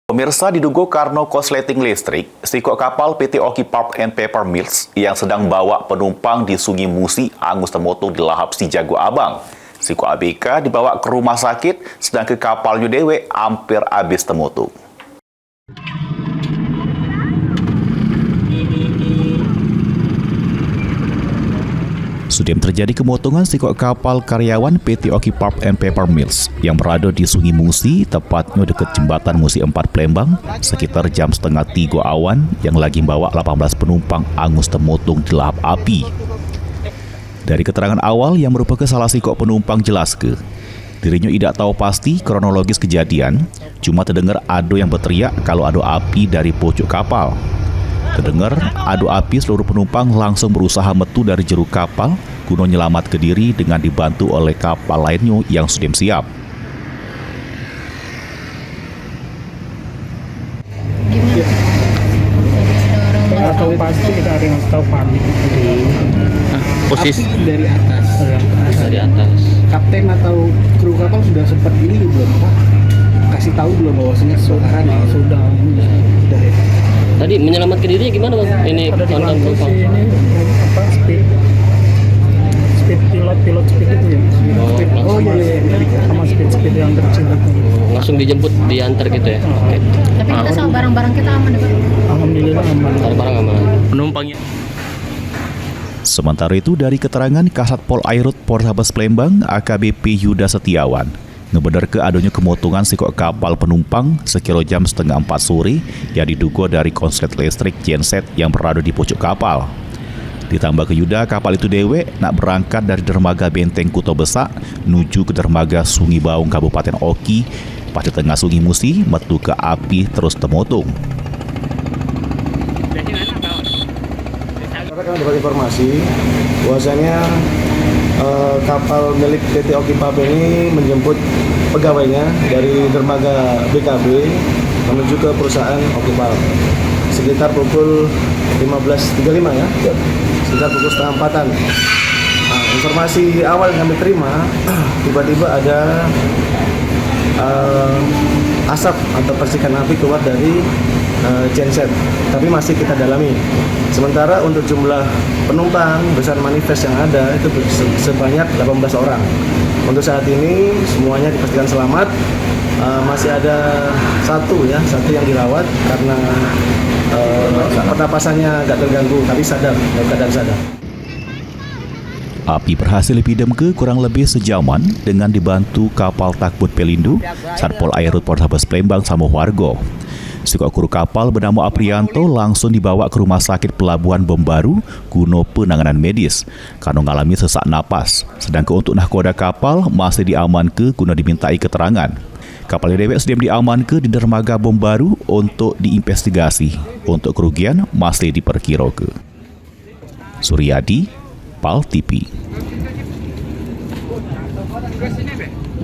Pemirsa, diduga karena korsleting listrik, sikok kapal PT Oki Pulp and Paper Mills yang sedang bawa penumpang di Sungai Musi angus termoto di lahap si Jago Abang. Sikok ABK dibawa ke rumah sakit, sedangkan kapalnya dewe hampir habis termoto. Sudah terjadi kemotongan sikok kapal karyawan PT Oki Pulp and Paper Mills yang berada di Sungai Musi, tepatnya dekat jembatan Musi 4 Palembang, sekitar jam setengah 3 awan yang lagi bawa 18 penumpang angus termotong di lahap api. Dari keterangan awal yang merupakan salah sikok penumpang jelas dirinya tidak tahu pasti kronologis kejadian, cuma terdengar ada yang berteriak kalau ada api dari pojok kapal. Terdengar adu api, seluruh penumpang langsung berusaha metu dari jero kapal guna menyelamat ke diri dengan dibantu oleh kapal lainnya yang sudah siap. Gimana? Tahu pasti kita ada yang tahu panik. Posisi dari atas. Dari atas. Kapten atau kru kapal sudah sempat ini belum Pak? Kasih tahu belum bahwasanya saudara sudah ya. Tadi menyelamatkan dirinya gimana Bang? Ini konten penumpang. Ini apa speed pilot speed itu ya. Oh iya sama speed yang kecil itu. Langsung dijemput diantar gitu ya. Oke. Tapi kita sama barang-barang kita aman ya Pak? Alhamdulillah aman. Barang aman. Penumpangnya. Sementara itu, dari keterangan Kasat Pol Airut Polrestabes Palembang AKBP Yuda Setiawan, ngebenar ke adanya kemotongan sikok kapal penumpang sekira jam setengah 4 sore yang diduga dari konslet listrik genset yang berada di pojok kapal. Ditambah ke Yuda, kapal itu dewe nak berangkat dari dermaga Benteng Kuto Besak menuju ke dermaga Sungai Baung Kabupaten Oki. Pada tengah Sungai Musi, metu ke api terus termotong. Kami dapat informasi bahwasanya kapal milik PT Oki Pulp ini menjemput pegawainya dari dermaga BKB menuju ke perusahaan Oki Pulp sekitar pukul 15.35 ya, sekitar pukul setengah 4-an. Nah, informasi awal yang kami terima, tiba-tiba ada asap atau percikan api keluar dari genset, tapi masih kita dalami. Sementara untuk jumlah penumpang besar manifest yang ada itu sebanyak 18 orang. Untuk saat ini semuanya dipastikan selamat. Masih ada satu yang dirawat karena pernapasannya agak terganggu, tapi sadar, dalam keadaan sadar. Api berhasil dipidam ke kurang lebih sejaman dengan dibantu kapal takbut Pelindo, Satpol Airut Polrestabes Palembang sama warga. Sikok kru kapal bernama Aprianto langsung dibawa ke rumah sakit Pelabuhan Bombaru guna penanganan medis karena mengalami sesak napas. Sedangkan untuk nahkoda kapal masih diamankan guna dimintai keterangan. Kapal dewek sedang diamankan di dermaga Bombaru untuk diinvestigasi. Untuk kerugian masih diperkirakan. Suryadi, PAL TV.